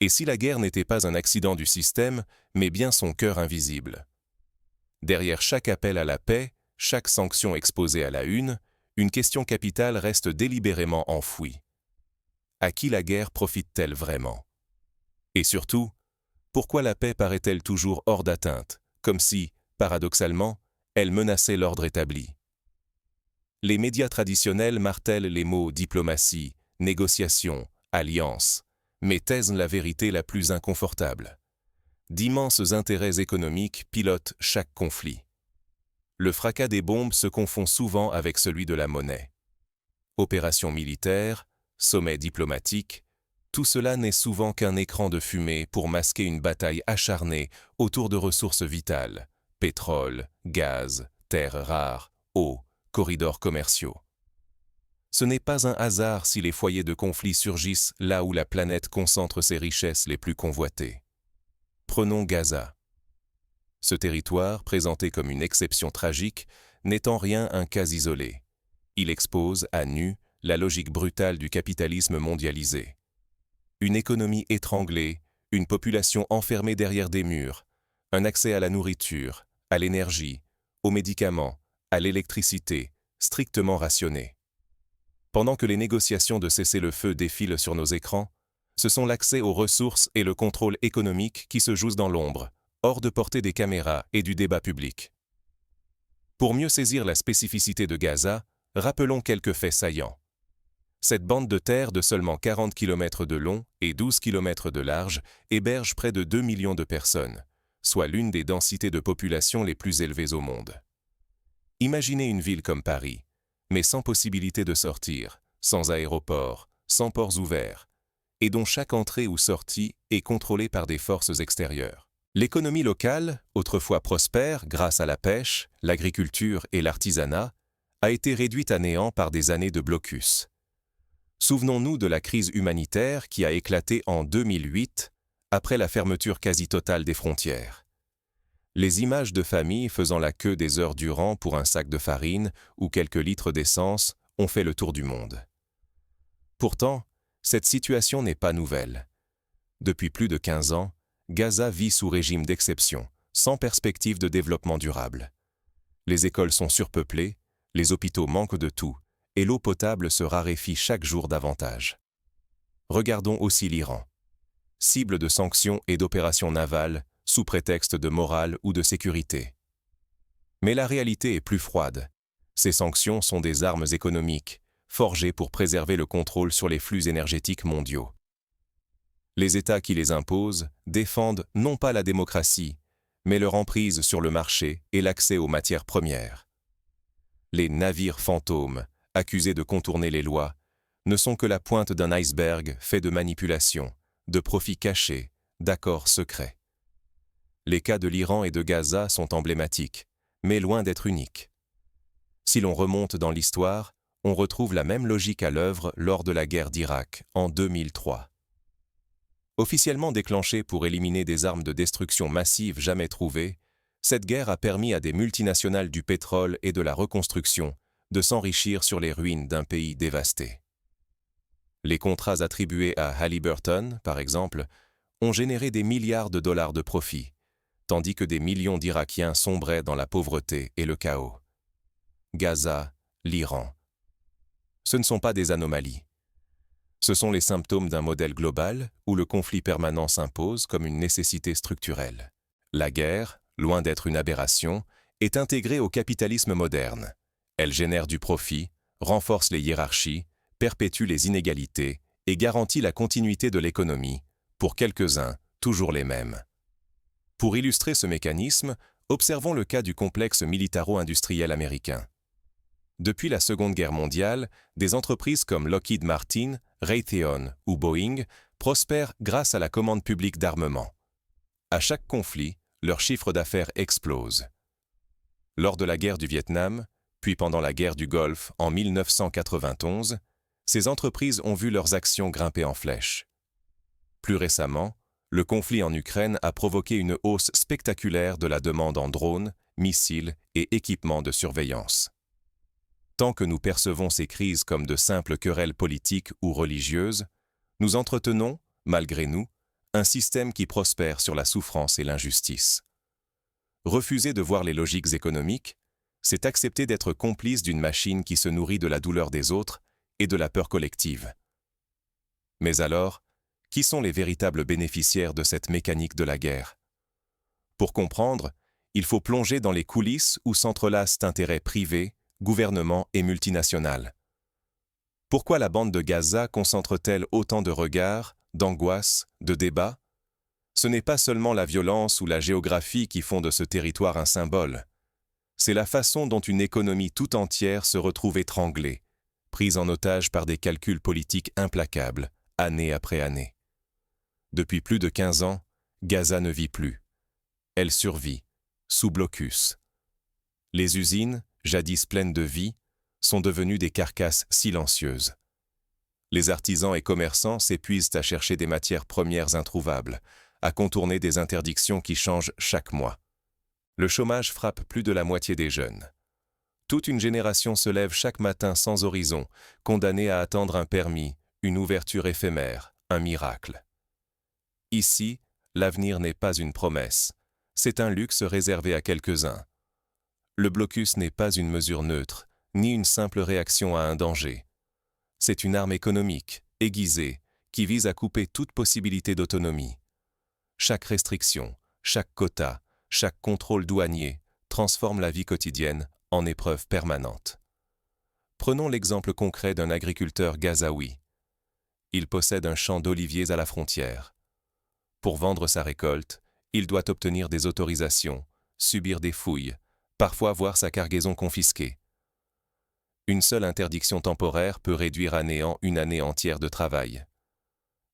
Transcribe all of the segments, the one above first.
Et si la guerre n'était pas un accident du système, mais bien son cœur invisible? Derrière chaque appel à la paix, chaque sanction exposée à la une question capitale reste délibérément enfouie. À qui la guerre profite-t-elle vraiment? Et surtout, pourquoi la paix paraît-elle toujours hors d'atteinte, comme si, paradoxalement, elle menaçait l'ordre établi? Les médias traditionnels martèlent les mots diplomatie, négociation, alliance, mais taisent la vérité la plus inconfortable. D'immenses intérêts économiques pilotent chaque conflit. Le fracas des bombes se confond souvent avec celui de la monnaie. Opérations militaires, sommets diplomatiques, tout cela n'est souvent qu'un écran de fumée pour masquer une bataille acharnée autour de ressources vitales, pétrole, gaz, terres rares, eau, corridors commerciaux. Ce n'est pas un hasard si les foyers de conflit surgissent là où la planète concentre ses richesses les plus convoitées. Prenons Gaza. Ce territoire, présenté comme une exception tragique, n'est en rien un cas isolé. Il expose, à nu, la logique brutale du capitalisme mondialisé. Une économie étranglée, une population enfermée derrière des murs, un accès à la nourriture, à l'énergie, aux médicaments, à l'électricité, strictement rationné. Pendant que les négociations de cessez-le-feu défilent sur nos écrans, ce sont l'accès aux ressources et le contrôle économique qui se jouent dans l'ombre, hors de portée des caméras et du débat public. Pour mieux saisir la spécificité de Gaza, rappelons quelques faits saillants. Cette bande de terre de seulement 40 km de long et 12 km de large héberge près de 2 millions de personnes, soit l'une des densités de population les plus élevées au monde. Imaginez une ville comme Paris, mais sans possibilité de sortir, sans aéroport, sans ports ouverts, et dont chaque entrée ou sortie est contrôlée par des forces extérieures. L'économie locale, autrefois prospère grâce à la pêche, l'agriculture et l'artisanat, a été réduite à néant par des années de blocus. Souvenons-nous de la crise humanitaire qui a éclaté en 2008, après la fermeture quasi totale des frontières. Les images de familles faisant la queue des heures durant pour un sac de farine ou quelques litres d'essence ont fait le tour du monde. Pourtant, cette situation n'est pas nouvelle. Depuis plus de 15 ans, Gaza vit sous régime d'exception, sans perspective de développement durable. Les écoles sont surpeuplées, les hôpitaux manquent de tout, et l'eau potable se raréfie chaque jour davantage. Regardons aussi l'Iran. Cible de sanctions et d'opérations navales, sous prétexte de morale ou de sécurité. Mais la réalité est plus froide. Ces sanctions sont des armes économiques, forgées pour préserver le contrôle sur les flux énergétiques mondiaux. Les États qui les imposent défendent non pas la démocratie, mais leur emprise sur le marché et l'accès aux matières premières. Les navires fantômes, accusés de contourner les lois, ne sont que la pointe d'un iceberg fait de manipulations, de profits cachés, d'accords secrets. Les cas de l'Iran et de Gaza sont emblématiques, mais loin d'être uniques. Si l'on remonte dans l'histoire, on retrouve la même logique à l'œuvre lors de la guerre d'Irak, en 2003. Officiellement déclenchée pour éliminer des armes de destruction massive jamais trouvées, cette guerre a permis à des multinationales du pétrole et de la reconstruction de s'enrichir sur les ruines d'un pays dévasté. Les contrats attribués à Halliburton, par exemple, ont généré des milliards de dollars de profits, tandis que des millions d'Irakiens sombraient dans la pauvreté et le chaos. Gaza, l'Iran. Ce ne sont pas des anomalies. Ce sont les symptômes d'un modèle global où le conflit permanent s'impose comme une nécessité structurelle. La guerre, loin d'être une aberration, est intégrée au capitalisme moderne. Elle génère du profit, renforce les hiérarchies, perpétue les inégalités et garantit la continuité de l'économie, pour quelques-uns, toujours les mêmes. Pour illustrer ce mécanisme, observons le cas du complexe militaro-industriel américain. Depuis la Seconde Guerre mondiale, des entreprises comme Lockheed Martin, Raytheon ou Boeing prospèrent grâce à la commande publique d'armement. À chaque conflit, leur chiffre d'affaires explose. Lors de la guerre du Vietnam, puis pendant la guerre du Golfe en 1991, ces entreprises ont vu leurs actions grimper en flèche. Plus récemment, le conflit en Ukraine a provoqué une hausse spectaculaire de la demande en drones, missiles et équipements de surveillance. Tant que nous percevons ces crises comme de simples querelles politiques ou religieuses, nous entretenons, malgré nous, un système qui prospère sur la souffrance et l'injustice. Refuser de voir les logiques économiques, c'est accepter d'être complice d'une machine qui se nourrit de la douleur des autres et de la peur collective. Mais alors, qui sont les véritables bénéficiaires de cette mécanique de la guerre? Pour comprendre, il faut plonger dans les coulisses où s'entrelacent intérêts privés, gouvernements et multinationales. Pourquoi la bande de Gaza concentre-t-elle autant de regards, d'angoisse, de débats? Ce n'est pas seulement la violence ou la géographie qui font de ce territoire un symbole. C'est la façon dont une économie tout entière se retrouve étranglée, prise en otage par des calculs politiques implacables, année après année. Depuis plus de 15 ans, Gaza ne vit plus. Elle survit, sous blocus. Les usines, jadis pleines de vie, sont devenues des carcasses silencieuses. Les artisans et commerçants s'épuisent à chercher des matières premières introuvables, à contourner des interdictions qui changent chaque mois. Le chômage frappe plus de la moitié des jeunes. Toute une génération se lève chaque matin sans horizon, condamnée à attendre un permis, une ouverture éphémère, un miracle. Ici, l'avenir n'est pas une promesse, c'est un luxe réservé à quelques-uns. Le blocus n'est pas une mesure neutre, ni une simple réaction à un danger. C'est une arme économique, aiguisée, qui vise à couper toute possibilité d'autonomie. Chaque restriction, chaque quota, chaque contrôle douanier transforme la vie quotidienne en épreuve permanente. Prenons l'exemple concret d'un agriculteur gazaoui. Il possède un champ d'oliviers à la frontière. Pour vendre sa récolte, il doit obtenir des autorisations, subir des fouilles, parfois voir sa cargaison confisquée. Une seule interdiction temporaire peut réduire à néant une année entière de travail.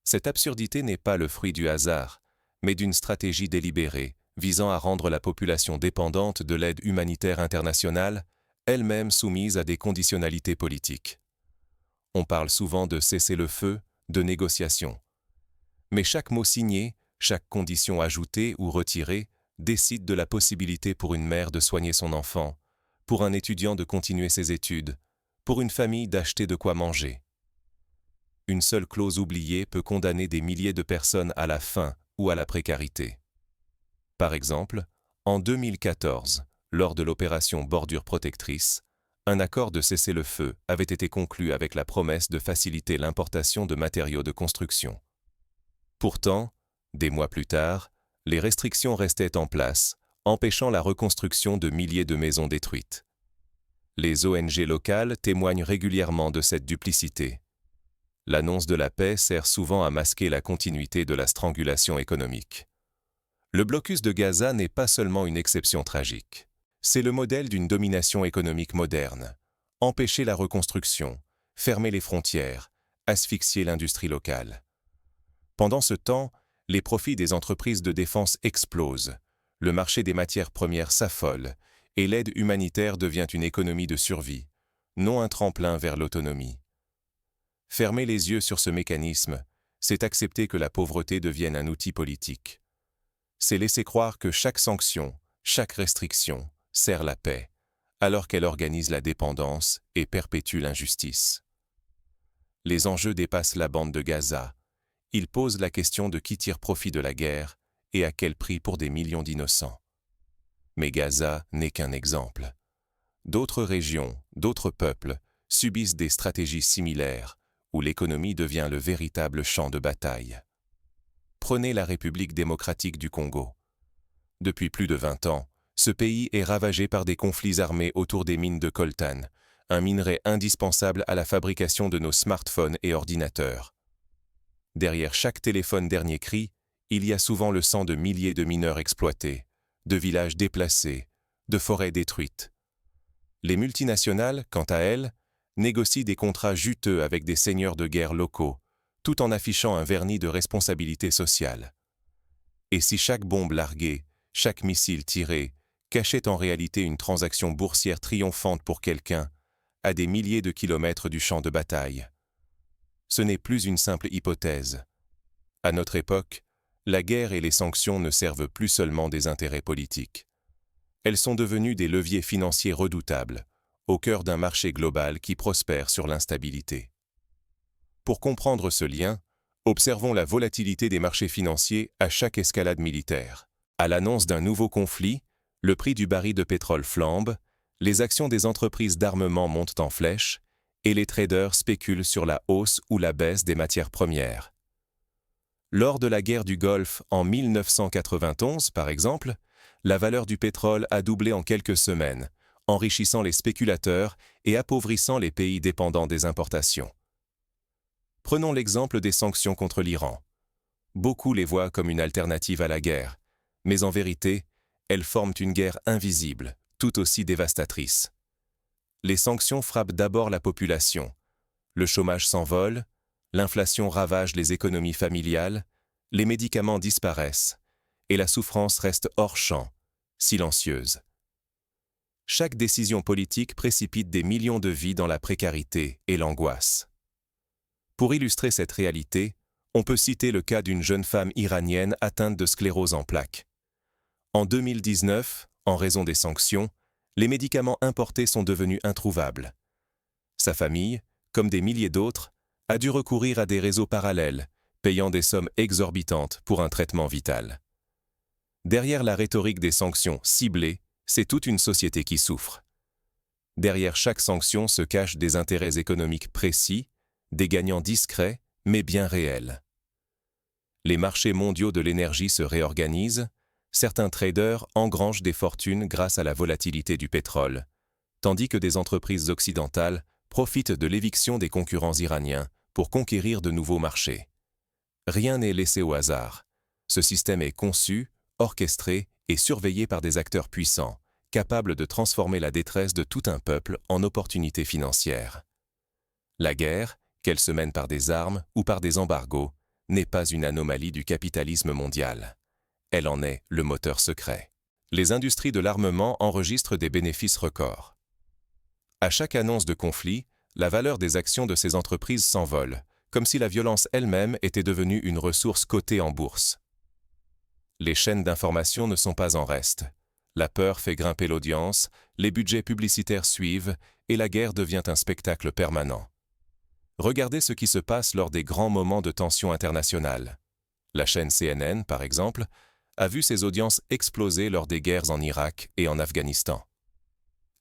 Cette absurdité n'est pas le fruit du hasard, mais d'une stratégie délibérée, visant à rendre la population dépendante de l'aide humanitaire internationale, elle-même soumise à des conditionnalités politiques. On parle souvent de cessez-le-feu, de négociation. Mais chaque mot signé, chaque condition ajoutée ou retirée, décide de la possibilité pour une mère de soigner son enfant, pour un étudiant de continuer ses études, pour une famille d'acheter de quoi manger. Une seule clause oubliée peut condamner des milliers de personnes à la faim ou à la précarité. Par exemple, en 2014, lors de l'opération Bordure protectrice, un accord de cessez-le-feu avait été conclu avec la promesse de faciliter l'importation de matériaux de construction. Pourtant, des mois plus tard, les restrictions restaient en place, empêchant la reconstruction de milliers de maisons détruites. Les ONG locales témoignent régulièrement de cette duplicité. L'annonce de la paix sert souvent à masquer la continuité de la strangulation économique. Le blocus de Gaza n'est pas seulement une exception tragique. C'est le modèle d'une domination économique moderne. Empêcher la reconstruction, fermer les frontières, asphyxier l'industrie locale. Pendant ce temps, les profits des entreprises de défense explosent, le marché des matières premières s'affole et l'aide humanitaire devient une économie de survie, non un tremplin vers l'autonomie. Fermer les yeux sur ce mécanisme, c'est accepter que la pauvreté devienne un outil politique. C'est laisser croire que chaque sanction, chaque restriction sert la paix, alors qu'elle organise la dépendance et perpétue l'injustice. Les enjeux dépassent la bande de Gaza. Ils posent la question de qui tire profit de la guerre et à quel prix pour des millions d'innocents. Mais Gaza n'est qu'un exemple. D'autres régions, d'autres peuples subissent des stratégies similaires où l'économie devient le véritable champ de bataille. Prenez la République démocratique du Congo. Depuis plus de 20 ans, ce pays est ravagé par des conflits armés autour des mines de coltan, un minerai indispensable à la fabrication de nos smartphones et ordinateurs. Derrière chaque téléphone dernier cri, il y a souvent le sang de milliers de mineurs exploités, de villages déplacés, de forêts détruites. Les multinationales, quant à elles, négocient des contrats juteux avec des seigneurs de guerre locaux, tout en affichant un vernis de responsabilité sociale. Et si chaque bombe larguée, chaque missile tiré, cachait en réalité une transaction boursière triomphante pour quelqu'un, à des milliers de kilomètres du champ de bataille? Ce n'est plus une simple hypothèse. À notre époque, la guerre et les sanctions ne servent plus seulement des intérêts politiques. Elles sont devenues des leviers financiers redoutables, au cœur d'un marché global qui prospère sur l'instabilité. Pour comprendre ce lien, Observons la volatilité des marchés financiers à chaque escalade militaire. À l'annonce d'un nouveau conflit, le prix du baril de pétrole flambe, les actions des entreprises d'armement montent en flèche, et les traders spéculent sur la hausse ou la baisse des matières premières. Lors de la guerre du Golfe en 1991, par exemple, la valeur du pétrole a doublé en quelques semaines, enrichissant les spéculateurs et appauvrissant les pays dépendants des importations. Prenons l'exemple des sanctions contre l'Iran. Beaucoup les voient comme une alternative à la guerre, mais en vérité, elles forment une guerre invisible, tout aussi dévastatrice. Les sanctions frappent d'abord la population. Le chômage s'envole, l'inflation ravage les économies familiales, les médicaments disparaissent, et la souffrance reste hors champ, silencieuse. Chaque décision politique précipite des millions de vies dans la précarité et l'angoisse. Pour illustrer cette réalité, on peut citer le cas d'une jeune femme iranienne atteinte de sclérose en plaques. En 2019, en raison des sanctions, les médicaments importés sont devenus introuvables. Sa famille, comme des milliers d'autres, a dû recourir à des réseaux parallèles, payant des sommes exorbitantes pour un traitement vital. Derrière la rhétorique des sanctions ciblées, c'est toute une société qui souffre. Derrière chaque sanction se cachent des intérêts économiques précis, des gagnants discrets, mais bien réels. Les marchés mondiaux de l'énergie se réorganisent, certains traders engrangent des fortunes grâce à la volatilité du pétrole, tandis que des entreprises occidentales profitent de l'éviction des concurrents iraniens pour conquérir de nouveaux marchés. Rien n'est laissé au hasard. Ce système est conçu, orchestré et surveillé par des acteurs puissants, capables de transformer la détresse de tout un peuple en opportunité financière. La guerre, qu'elle se mène par des armes ou par des embargos, n'est pas une anomalie du capitalisme mondial. Elle en est le moteur secret. Les industries de l'armement enregistrent des bénéfices records. À chaque annonce de conflit, la valeur des actions de ces entreprises s'envole, comme si la violence elle-même était devenue une ressource cotée en bourse. Les chaînes d'information ne sont pas en reste. La peur fait grimper l'audience, les budgets publicitaires suivent, et la guerre devient un spectacle permanent. Regardez ce qui se passe lors des grands moments de tension internationale. La chaîne CNN, par exemple, a vu ses audiences exploser lors des guerres en Irak et en Afghanistan.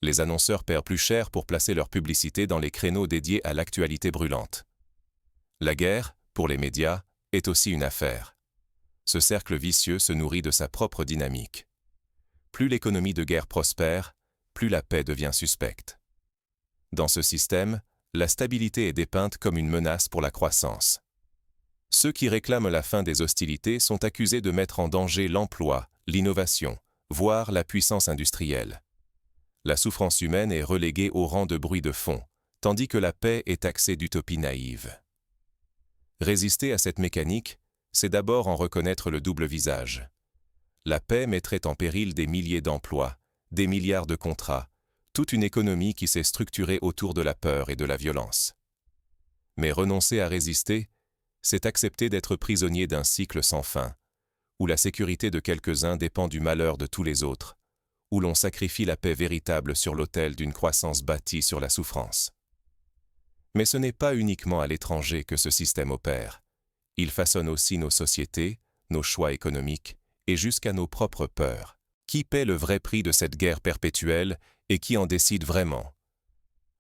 Les annonceurs perdent plus cher pour placer leur publicité dans les créneaux dédiés à l'actualité brûlante. La guerre, pour les médias, est aussi une affaire. Ce cercle vicieux se nourrit de sa propre dynamique. Plus l'économie de guerre prospère, plus la paix devient suspecte. Dans ce système, la stabilité est dépeinte comme une menace pour la croissance. Ceux qui réclament la fin des hostilités sont accusés de mettre en danger l'emploi, l'innovation, voire la puissance industrielle. La souffrance humaine est reléguée au rang de bruit de fond, tandis que la paix est taxée d'utopie naïve. Résister à cette mécanique, c'est d'abord en reconnaître le double visage. La paix mettrait en péril des milliers d'emplois, des milliards de contrats, toute une économie qui s'est structurée autour de la peur et de la violence. Mais renoncer à résister, c'est accepter d'être prisonnier d'un cycle sans fin, où la sécurité de quelques-uns dépend du malheur de tous les autres, où l'on sacrifie la paix véritable sur l'autel d'une croissance bâtie sur la souffrance. Mais ce n'est pas uniquement à l'étranger que ce système opère. Il façonne aussi nos sociétés, nos choix économiques et jusqu'à nos propres peurs. Qui paie le vrai prix de cette guerre perpétuelle et qui en décide vraiment?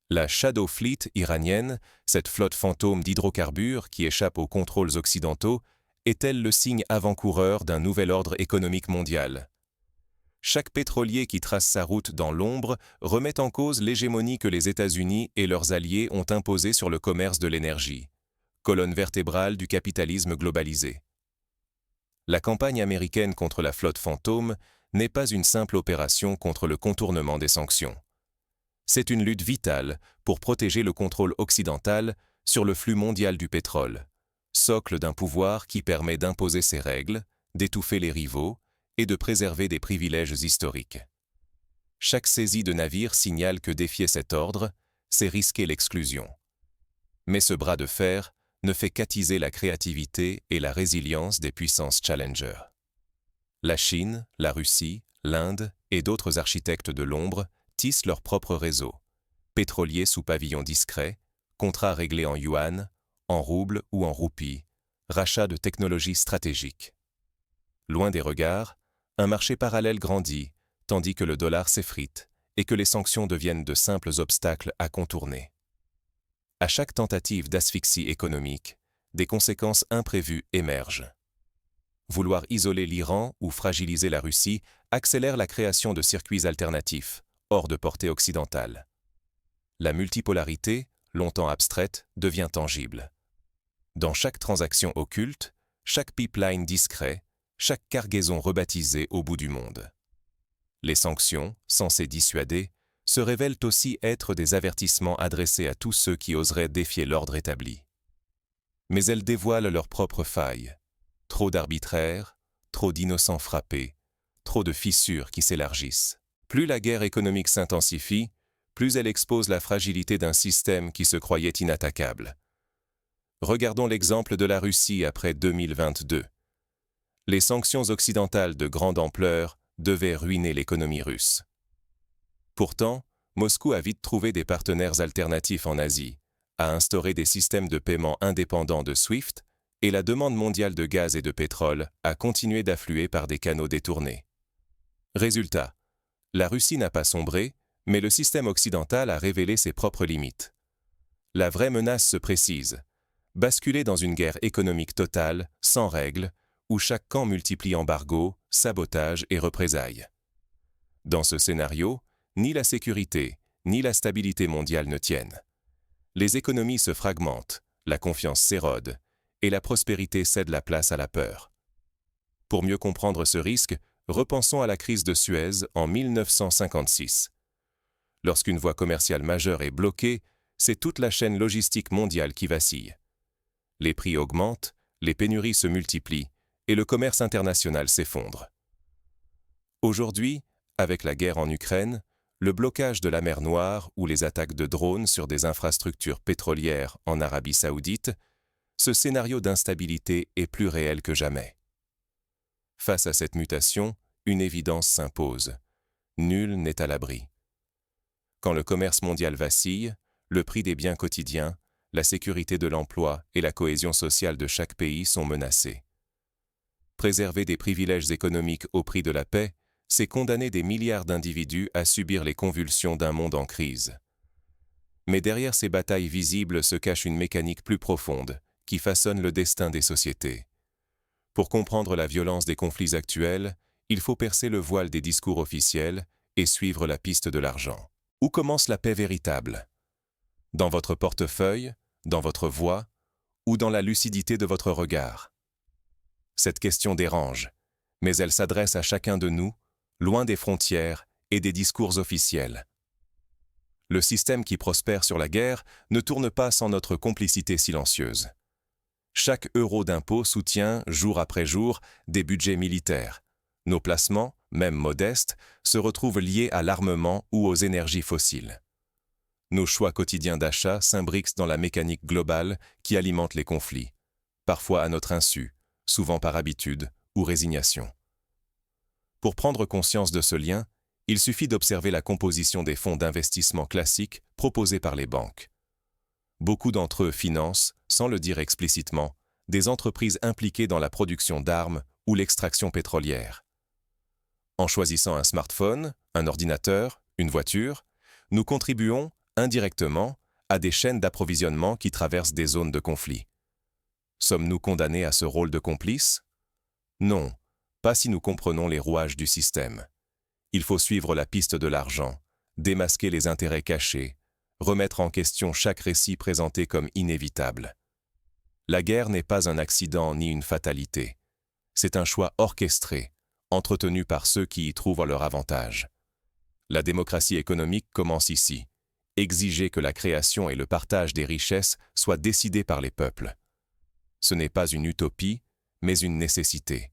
La Shadow Fleet iranienne, cette flotte fantôme d'hydrocarbures qui échappe aux contrôles occidentaux, est-elle le signe avant-coureur d'un nouvel ordre économique mondial? Chaque pétrolier qui trace sa route dans l'ombre remet en cause l'hégémonie que les États-Unis et leurs alliés ont imposée sur le commerce de l'énergie, colonne vertébrale du capitalisme globalisé. La campagne américaine contre la flotte fantôme n'est pas une simple opération contre le contournement des sanctions. C'est une lutte vitale pour protéger le contrôle occidental sur le flux mondial du pétrole, socle d'un pouvoir qui permet d'imposer ses règles, d'étouffer les rivaux et de préserver des privilèges historiques. Chaque saisie de navire signale que défier cet ordre, c'est risquer l'exclusion. Mais ce bras de fer ne fait qu'attiser la créativité et la résilience des puissances challenger. La Chine, la Russie, l'Inde et d'autres architectes de l'ombre tissent leur propre réseau. Pétroliers sous pavillon discret, contrats réglés en yuan, en roubles ou en roupies, rachat de technologies stratégiques. Loin des regards, un marché parallèle grandit, tandis que le dollar s'effrite et que les sanctions deviennent de simples obstacles à contourner. À chaque tentative d'asphyxie économique, des conséquences imprévues émergent. Vouloir isoler l'Iran ou fragiliser la Russie accélère la création de circuits alternatifs, hors de portée occidentale. La multipolarité, longtemps abstraite, devient tangible. Dans chaque transaction occulte, chaque pipeline discret, chaque cargaison rebaptisée au bout du monde. Les sanctions, censées dissuader, se révèlent aussi être des avertissements adressés à tous ceux qui oseraient défier l'ordre établi. Mais elles dévoilent leurs propres failles. Trop d'arbitraire, trop d'innocents frappés, trop de fissures qui s'élargissent. Plus la guerre économique s'intensifie, plus elle expose la fragilité d'un système qui se croyait inattaquable. Regardons l'exemple de la Russie après 2022. Les sanctions occidentales de grande ampleur devaient ruiner l'économie russe. Pourtant, Moscou a vite trouvé des partenaires alternatifs en Asie, a instauré des systèmes de paiement indépendants de SWIFT, et la demande mondiale de gaz et de pétrole a continué d'affluer par des canaux détournés. Résultat, la Russie n'a pas sombré, mais le système occidental a révélé ses propres limites. La vraie menace se précise, basculer dans une guerre économique totale, sans règles, où chaque camp multiplie embargos, sabotages et représailles. Dans ce scénario, ni la sécurité, ni la stabilité mondiale ne tiennent. Les économies se fragmentent, la confiance s'érode, et la prospérité cède la place à la peur. Pour mieux comprendre ce risque, repensons à la crise de Suez en 1956. Lorsqu'une voie commerciale majeure est bloquée, c'est toute la chaîne logistique mondiale qui vacille. Les prix augmentent, les pénuries se multiplient, et le commerce international s'effondre. Aujourd'hui, avec la guerre en Ukraine, le blocage de la mer Noire ou les attaques de drones sur des infrastructures pétrolières en Arabie Saoudite, ce scénario d'instabilité est plus réel que jamais. Face à cette mutation, une évidence s'impose. Nul n'est à l'abri. Quand le commerce mondial vacille, le prix des biens quotidiens, la sécurité de l'emploi et la cohésion sociale de chaque pays sont menacés. Préserver des privilèges économiques au prix de la paix, c'est condamner des milliards d'individus à subir les convulsions d'un monde en crise. Mais derrière ces batailles visibles se cache une mécanique plus profonde, qui façonne le destin des sociétés. Pour comprendre la violence des conflits actuels, il faut percer le voile des discours officiels et suivre la piste de l'argent. Où commence la paix véritable? Dans votre portefeuille, dans votre voix, ou dans la lucidité de votre regard? Cette question dérange, mais elle s'adresse à chacun de nous, loin des frontières et des discours officiels. Le système qui prospère sur la guerre ne tourne pas sans notre complicité silencieuse. Chaque euro d'impôt soutient, jour après jour, des budgets militaires. Nos placements, même modestes, se retrouvent liés à l'armement ou aux énergies fossiles. Nos choix quotidiens d'achat s'imbriquent dans la mécanique globale qui alimente les conflits, parfois à notre insu, souvent par habitude ou résignation. Pour prendre conscience de ce lien, il suffit d'observer la composition des fonds d'investissement classiques proposés par les banques. Beaucoup d'entre eux financent, sans le dire explicitement, des entreprises impliquées dans la production d'armes ou l'extraction pétrolière. En choisissant un smartphone, un ordinateur, une voiture, nous contribuons, indirectement, à des chaînes d'approvisionnement qui traversent des zones de conflit. Sommes-nous condamnés à ce rôle de complice? Non, pas si nous comprenons les rouages du système. Il faut suivre la piste de l'argent, démasquer les intérêts cachés, remettre en question chaque récit présenté comme inévitable. La guerre n'est pas un accident ni une fatalité. C'est un choix orchestré, entretenu par ceux qui y trouvent leur avantage. La démocratie économique commence ici. Exiger que la création et le partage des richesses soient décidés par les peuples. Ce n'est pas une utopie, mais une nécessité.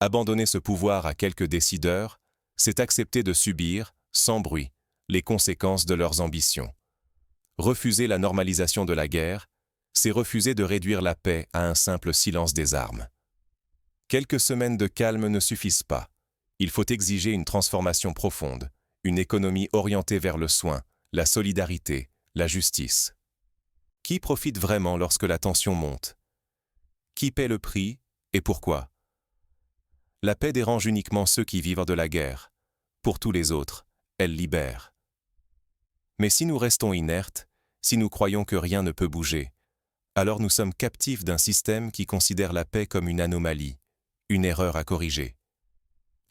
Abandonner ce pouvoir à quelques décideurs, c'est accepter de subir, sans bruit, les conséquences de leurs ambitions. Refuser la normalisation de la guerre, c'est refuser de réduire la paix à un simple silence des armes. Quelques semaines de calme ne suffisent pas. Il faut exiger une transformation profonde, une économie orientée vers le soin, la solidarité, la justice. Qui profite vraiment lorsque la tension monte? Qui paie le prix et pourquoi? La paix dérange uniquement ceux qui vivent de la guerre. Pour tous les autres, elle libère. Mais si nous restons inertes, si nous croyons que rien ne peut bouger, alors nous sommes captifs d'un système qui considère la paix comme une anomalie, une erreur à corriger.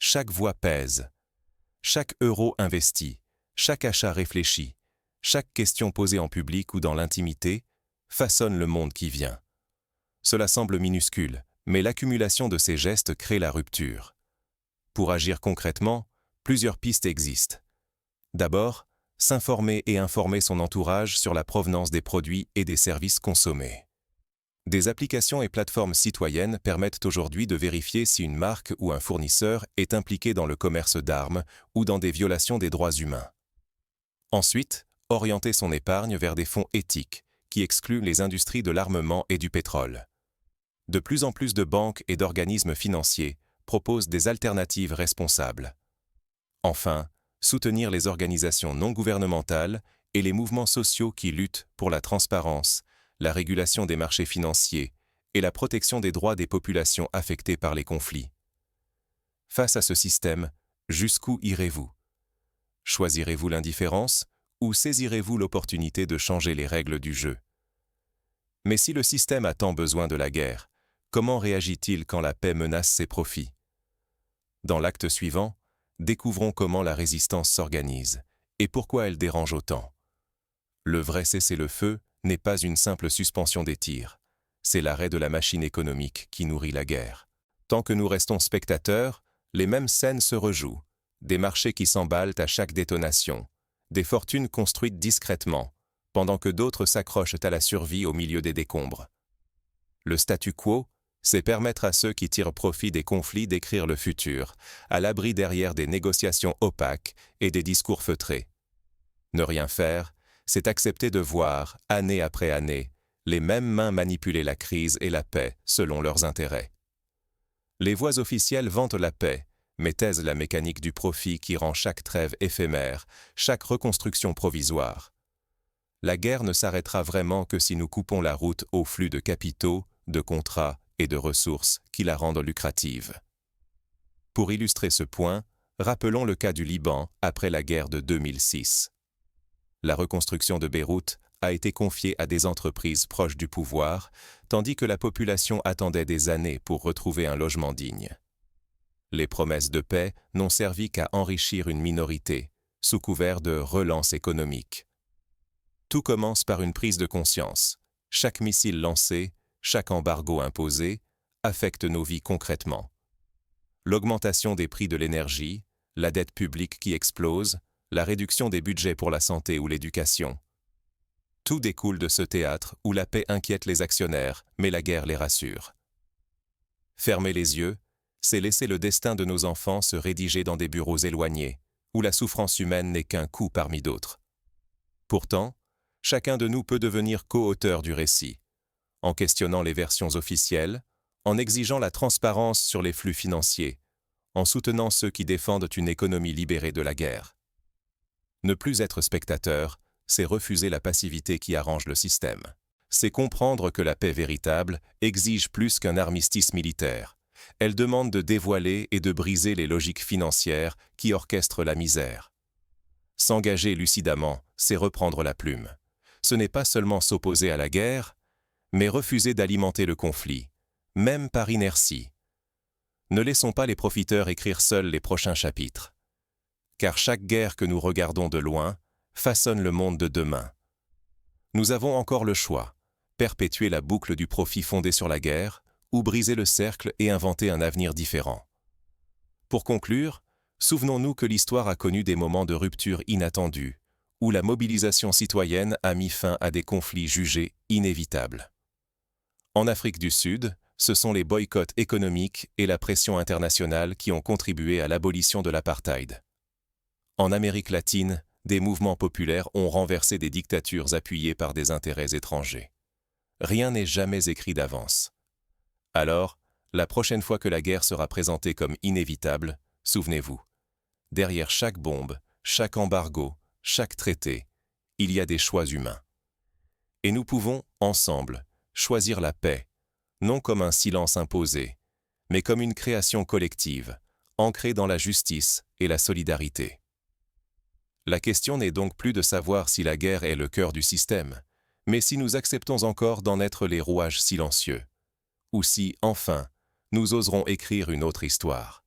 Chaque voix pèse. Chaque euro investi, chaque achat réfléchi, chaque question posée en public ou dans l'intimité façonne le monde qui vient. Cela semble minuscule, mais l'accumulation de ces gestes crée la rupture. Pour agir concrètement, plusieurs pistes existent. D'abord, s'informer et informer son entourage sur la provenance des produits et des services consommés. Des applications et plateformes citoyennes permettent aujourd'hui de vérifier si une marque ou un fournisseur est impliqué dans le commerce d'armes ou dans des violations des droits humains. Ensuite, orienter son épargne vers des fonds éthiques qui excluent les industries de l'armement et du pétrole. De plus en plus de banques et d'organismes financiers proposent des alternatives responsables. Enfin, soutenir les organisations non gouvernementales et les mouvements sociaux qui luttent pour la transparence, la régulation des marchés financiers et la protection des droits des populations affectées par les conflits. Face à ce système, jusqu'où irez-vous? Choisirez-vous l'indifférence ou saisirez-vous l'opportunité de changer les règles du jeu? Mais si le système a tant besoin de la guerre, comment réagit-il quand la paix menace ses profits? Dans l'acte suivant, découvrons comment la résistance s'organise et pourquoi elle dérange autant. Le vrai cessez-le-feu n'est pas une simple suspension des tirs, c'est l'arrêt de la machine économique qui nourrit la guerre. Tant que nous restons spectateurs, les mêmes scènes se rejouent, des marchés qui s'emballent à chaque détonation, des fortunes construites discrètement, pendant que d'autres s'accrochent à la survie au milieu des décombres. Le statu quo, c'est permettre à ceux qui tirent profit des conflits d'écrire le futur, à l'abri derrière des négociations opaques et des discours feutrés. Ne rien faire, c'est accepter de voir, année après année, les mêmes mains manipuler la crise et la paix selon leurs intérêts. Les voix officielles vantent la paix, mais taisent la mécanique du profit qui rend chaque trêve éphémère, chaque reconstruction provisoire. La guerre ne s'arrêtera vraiment que si nous coupons la route au flux de capitaux, de contrats et de ressources qui la rendent lucrative. Pour illustrer ce point, rappelons le cas du Liban après la guerre de 2006. La reconstruction de Beyrouth a été confiée à des entreprises proches du pouvoir, tandis que la population attendait des années pour retrouver un logement digne. Les promesses de paix n'ont servi qu'à enrichir une minorité, sous couvert de relance économique. Tout commence par une prise de conscience. Chaque missile lancé, chaque embargo imposé, affecte nos vies concrètement. L'augmentation des prix de l'énergie, la dette publique qui explose, la réduction des budgets pour la santé ou l'éducation. Tout découle de ce théâtre où la paix inquiète les actionnaires, mais la guerre les rassure. Fermer les yeux, c'est laisser le destin de nos enfants se rédiger dans des bureaux éloignés, où la souffrance humaine n'est qu'un coup parmi d'autres. Pourtant, chacun de nous peut devenir co-auteur du récit, en questionnant les versions officielles, en exigeant la transparence sur les flux financiers, en soutenant ceux qui défendent une économie libérée de la guerre. Ne plus être spectateur, c'est refuser la passivité qui arrange le système. C'est comprendre que la paix véritable exige plus qu'un armistice militaire. Elle demande de dévoiler et de briser les logiques financières qui orchestrent la misère. S'engager lucidement, c'est reprendre la plume. Ce n'est pas seulement s'opposer à la guerre, mais refuser d'alimenter le conflit, même par inertie. Ne laissons pas les profiteurs écrire seuls les prochains chapitres. Car chaque guerre que nous regardons de loin façonne le monde de demain. Nous avons encore le choix, perpétuer la boucle du profit fondée sur la guerre, ou briser le cercle et inventer un avenir différent. Pour conclure, souvenons-nous que l'histoire a connu des moments de rupture inattendus, où la mobilisation citoyenne a mis fin à des conflits jugés inévitables. En Afrique du Sud, ce sont les boycotts économiques et la pression internationale qui ont contribué à l'abolition de l'apartheid. En Amérique latine, des mouvements populaires ont renversé des dictatures appuyées par des intérêts étrangers. Rien n'est jamais écrit d'avance. Alors, la prochaine fois que la guerre sera présentée comme inévitable, souvenez-vous, derrière chaque bombe, chaque embargo, chaque traité, il y a des choix humains. Et nous pouvons, ensemble, choisir la paix, non comme un silence imposé, mais comme une création collective, ancrée dans la justice et la solidarité. La question n'est donc plus de savoir si la guerre est le cœur du système, mais si nous acceptons encore d'en être les rouages silencieux, ou si, enfin, nous oserons écrire une autre histoire.